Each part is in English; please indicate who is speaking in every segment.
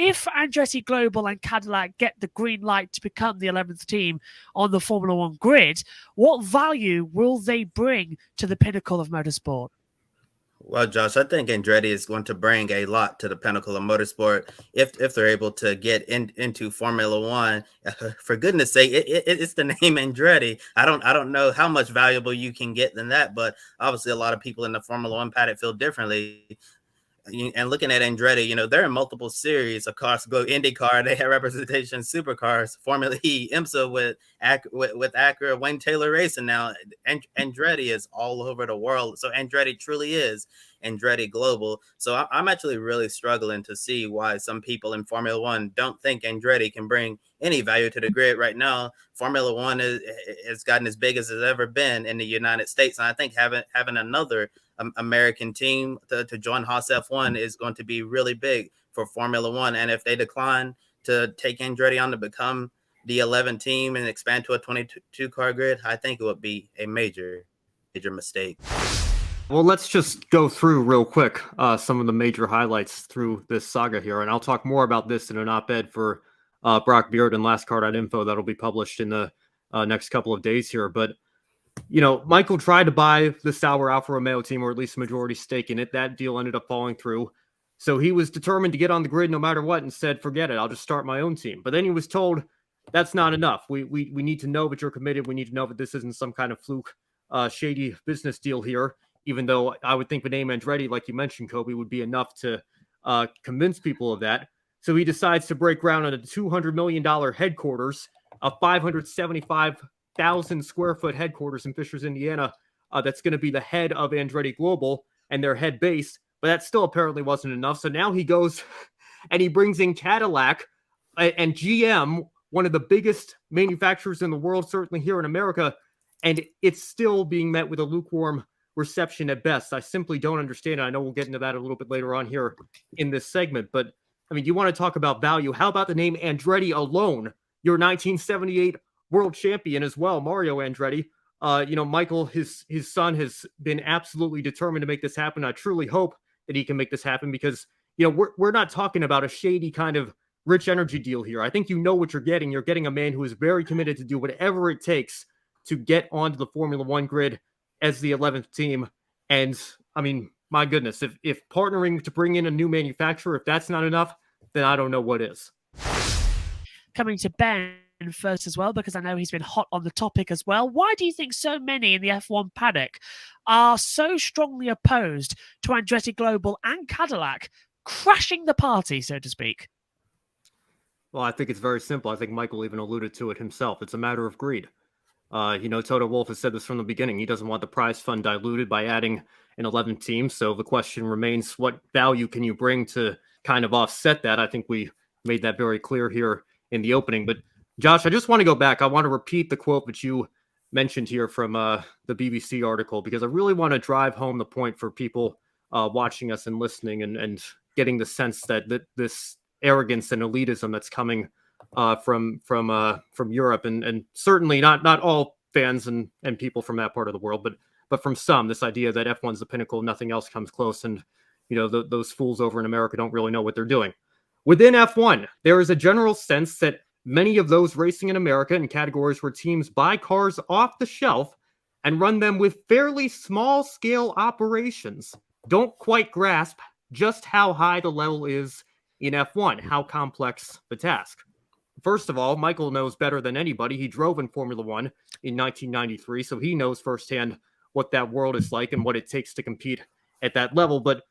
Speaker 1: if Andretti Global and Cadillac get the green light to become the 11th team on the Formula One grid, what value will they bring to the pinnacle of motorsport?
Speaker 2: Well, Josh, I think Andretti is going to bring a lot to the pinnacle of motorsport if they're able to get into Formula One. For goodness sake, it's the name Andretti. I don't know how much valuable you can get than that, but obviously a lot of people in the Formula One paddock feel differently. And looking at Andretti, they're in multiple series of cars. Go IndyCar, they have representation, supercars, Formula E, IMSA with Acura, Wayne Taylor Racing now. Andretti is all over the world. So Andretti truly is Andretti Global. So I'm actually really struggling to see why some people in Formula One don't think Andretti can bring any value to the grid right now. Formula One has gotten as big as it's ever been in the United States. And I think having another American team to join Haas F1 is going to be really big for Formula One. And if they decline to take Andretti on to become the 11th team and expand to a 22 car grid, I think it would be a major mistake.
Speaker 3: Well, let's just go through real quick some of the major highlights through this saga here. And I'll talk more about this in an op-ed for Brock Beard and lastcar.info that'll be published in the next couple of days here. But Michael tried to buy the Sauber Alfa Romeo team, or at least a majority stake in it. That deal ended up falling through. So he was determined to get on the grid no matter what and said, forget it, I'll just start my own team. But then he was told, that's not enough. We need to know that you're committed. We need to know that this isn't some kind of fluke, shady business deal here, even though I would think the name Andretti, like you mentioned, Kobe, would be enough to convince people of that. So he decides to break ground on a $200 million headquarters, a 575,000 square foot headquarters in Fishers, Indiana. That's going to be the head of Andretti Global and their head base. But that still apparently wasn't enough. So now he goes and he brings in Cadillac and GM, one of the biggest manufacturers in the world, certainly here in America. And it's still being met with a lukewarm reception at best. I simply don't understand it. I know we'll get into that a little bit later on here in this segment. But I mean, you want to talk about value? How about the name Andretti alone? Your 1978 world champion as well, Mario Andretti. Michael, his son, has been absolutely determined to make this happen. I truly hope that he can make this happen because, we're not talking about a shady kind of rich energy deal here. I think you know what you're getting. You're getting a man who is very committed to do whatever it takes to get onto the Formula One grid as the 11th team. And I mean, my goodness, if partnering to bring in a new manufacturer, if that's not enough, then I don't know what is.
Speaker 1: Coming to Ben first as well, because I know he's been hot on the topic as well. Why do you think so many in the F1 paddock are so strongly opposed to Andretti Global and Cadillac crashing the party, so to speak?
Speaker 3: Well, I think it's very simple. I think Michael even alluded to it himself. It's a matter of greed. Toto Wolff has said this from the beginning. He doesn't want the prize fund diluted by adding an 11th team. So the question remains, what value can you bring to kind of offset that? I think we made that very clear here in the opening. But Josh, I just want to go back. I want to repeat the quote that you mentioned here from the BBC article, because I really want to drive home the point for people watching us and listening and getting the sense that this arrogance and elitism that's coming from Europe and certainly not all fans and people from that part of the world, but from some, this idea that F1's the pinnacle, nothing else comes close, and those fools over in America don't really know what they're doing. Within F1, there is a general sense that many of those racing in America in categories where teams buy cars off the shelf and run them with fairly small-scale operations don't quite grasp just how high the level is in F1, how complex the task. First of all, Michael knows better than anybody. He drove in Formula One in 1993, so he knows firsthand what that world is like and what it takes to compete at that level. But,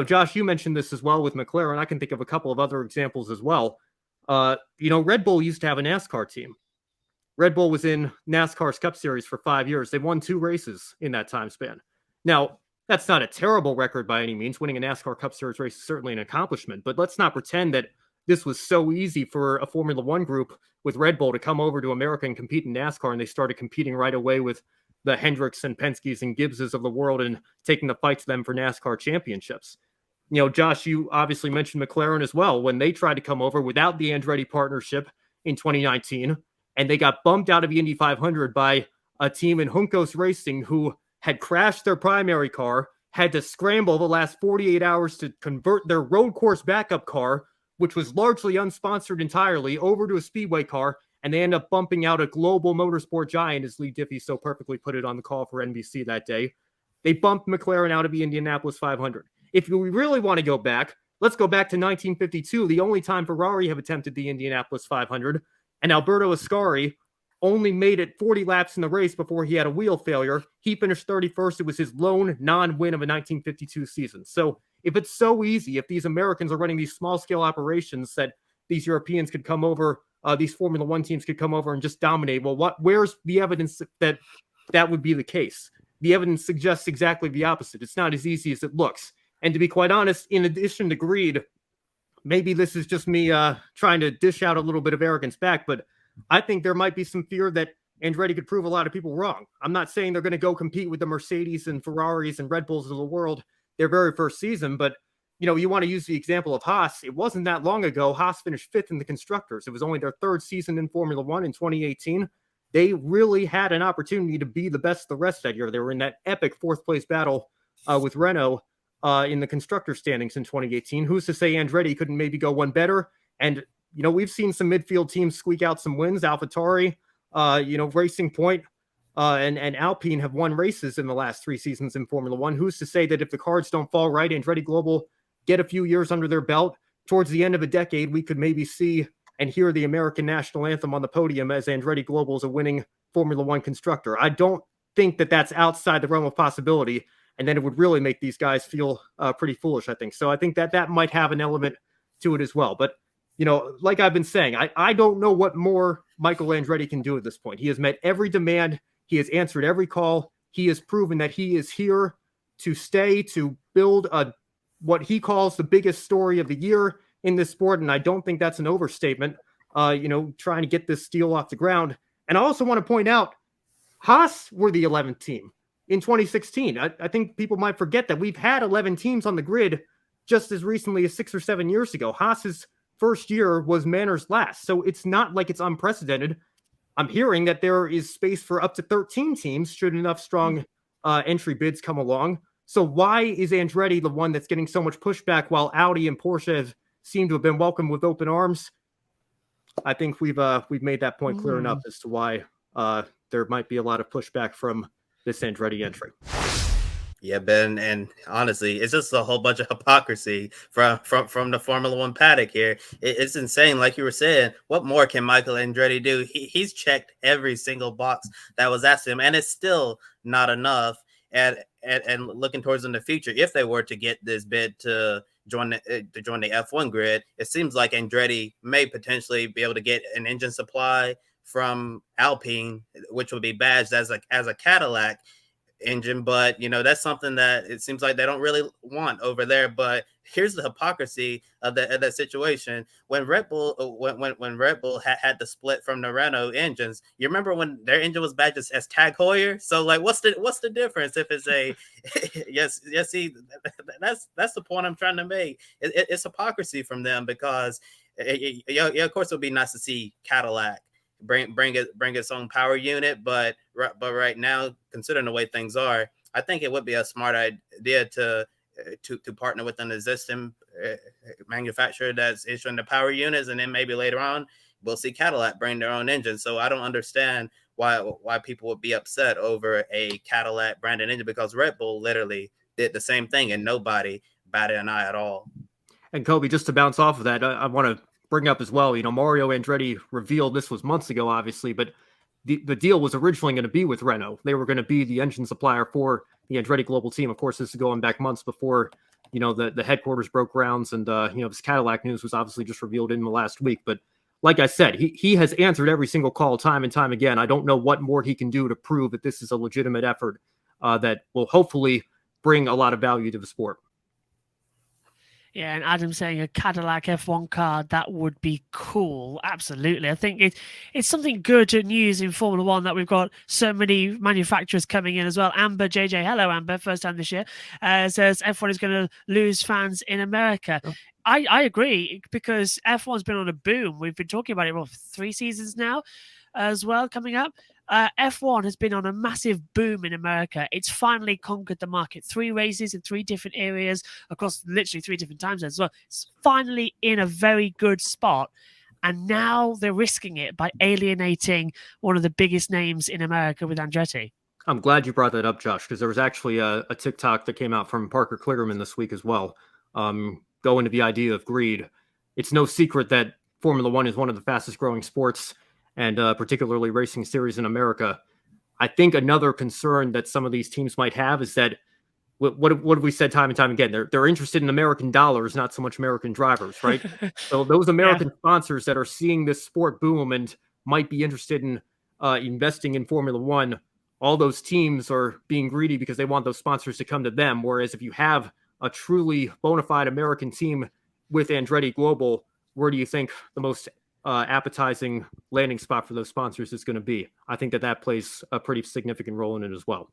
Speaker 3: Josh, you mentioned this as well with McLaren. I can think of a couple of other examples as well. Red Bull used to have a NASCAR team. Red Bull was in NASCAR's Cup Series for 5 years. They won 2 races in that time span. Now, that's not a terrible record by any means. Winning a NASCAR Cup Series race is certainly an accomplishment, but let's not pretend that this was so easy for a Formula One group with Red Bull to come over to America and compete in NASCAR, and they started competing right away with the Hendricks and Penske's and Gibbses of the world and taking the fight to them for NASCAR championships. Josh, you obviously mentioned McLaren as well. When they tried to come over without the Andretti partnership in 2019, and they got bumped out of the Indy 500 by a team in Juncos Racing who had crashed their primary car, had to scramble the last 48 hours to convert their road course backup car, which was largely unsponsored entirely, over to a speedway car, and they end up bumping out a global motorsport giant, as Lee Diffie so perfectly put it on the call for NBC that day. They bumped McLaren out of the Indianapolis 500. If we really want to go back, let's go back to 1952, the only time Ferrari have attempted the Indianapolis 500, and Alberto Ascari only made it 40 laps in the race before he had a wheel failure. He finished 31st. It was his lone non-win of a 1952 season. So if it's so easy, if these Americans are running these small-scale operations that these Europeans could come over, these Formula One teams could come over and just dominate, well, where's the evidence that that would be the case? The evidence suggests exactly the opposite. It's not as easy as it looks. And to be quite honest, in addition to greed, maybe this is just me trying to dish out a little bit of arrogance back, but I think there might be some fear that Andretti could prove a lot of people wrong. I'm not saying they're going to go compete with the Mercedes and Ferraris and Red Bulls of the world their very first season, but you want to use the example of Haas. It wasn't that long ago. Haas finished 5th in the Constructors. It was only their 3rd season in Formula One in 2018. They really had an opportunity to be the best of the rest that year. They were in that epic 4th place battle with Renault in the constructor standings in 2018. Who's to say Andretti couldn't maybe go one better? And, we've seen some midfield teams squeak out some wins. AlphaTauri, Racing Point, and Alpine have won races in the last 3 seasons in Formula One. Who's to say that if the cards don't fall right, Andretti Global get a few years under their belt, towards the end of a decade, we could maybe see and hear the American national anthem on the podium as Andretti Global is a winning Formula One constructor. I don't think that that's outside the realm of possibility, and then it would really make these guys feel pretty foolish, I think. So I think that might have an element to it as well. But, like I've been saying, I don't know what more Michael Andretti can do at this point. He has met every demand. He has answered every call. He has proven that he is here to stay, to build what he calls the biggest story of the year in this sport. And I don't think that's an overstatement, trying to get this deal off the ground. And I also want to point out, Haas were the 11th team in 2016. I think people might forget that we've had 11 teams on the grid just as recently as 6 or 7 years ago. Haas's first year was Mannor's last. So it's not like it's unprecedented. I'm hearing that there is space for up to 13 teams should enough strong entry bids come along. So why is Andretti the one that's getting so much pushback while Audi and Porsche have seemed to have been welcomed with open arms? I think we've made that point clear enough as to why there might be a lot of pushback from this Andretti entry.
Speaker 2: Yeah, Ben, and honestly, it's just a whole bunch of hypocrisy from the Formula One paddock here. It's insane. Like you were saying, what more can Michael Andretti do? He's checked every single box that was asked him, and it's still not enough. And looking towards in the future, if they were to get this bid to join the F1 grid, it seems like Andretti may potentially be able to get an engine supply from Alpine, which would be badged as a Cadillac engine. But that's something that it seems like they don't really want over there. But here's the hypocrisy of that situation. When Red Bull when Red Bull had to split from the Renault engines, you remember when their engine was badged as Tag Heuer? So like what's the difference if it's a yes see, that's the point I'm trying to make. It's hypocrisy from them, because of course it would be nice to see Cadillac bring its own power unit, but right now, considering the way things are, I think it would be a smart idea to partner with an existing manufacturer that's issuing the power units, and then maybe later on we'll see Cadillac bring their own engine. So I don't understand why people would be upset over a Cadillac branded engine, because Red Bull literally did the same thing and nobody batted an eye at all.
Speaker 3: And Kobe, just to bounce off of that, I want to bring up as well, Mario Andretti revealed, this was months ago, obviously, but the deal was originally going to be with Renault. They were going to be the engine supplier for the Andretti Global team. Of course, this is going back months before, the headquarters broke grounds, and, this Cadillac news was obviously just revealed in the last week. But like I said, he has answered every single call time and time again. I don't know what more he can do to prove that this is a legitimate effort that will hopefully bring a lot of value to the sport.
Speaker 1: Yeah, and Adam saying a Cadillac F1 car, that would be cool. Absolutely. I think it's something good news in Formula One that we've got so many manufacturers coming in as well. Amber JJ, hello Amber, first time this year, says F1 is going to lose fans in America. Oh. I agree, because F1's been on a boom. We've been talking about it for 3 seasons now as well coming up. F1 has been on a massive boom in America. It's finally conquered the market. 3 races in 3 different areas across literally 3 different time zones as well. It's finally in a very good spot. And now they're risking it by alienating one of the biggest names in America with Andretti.
Speaker 3: I'm glad you brought that up, Josh, because there was actually a TikTok that came out from Parker Kligerman this week as well. Going to the idea of greed. It's no secret that Formula One is one of the fastest growing sports, and particularly racing series in America. I think another concern that some of these teams might have is that what have we said time and time again? They're interested in American dollars, not so much American drivers, right? So those American sponsors that are seeing this sport boom and might be interested in investing in Formula One, all those teams are being greedy because they want those sponsors to come to them. Whereas if you have a truly bona fide American team with Andretti Global, where do you think the most appetizing landing spot for those sponsors is going to be? I think that plays a pretty significant role in it as well.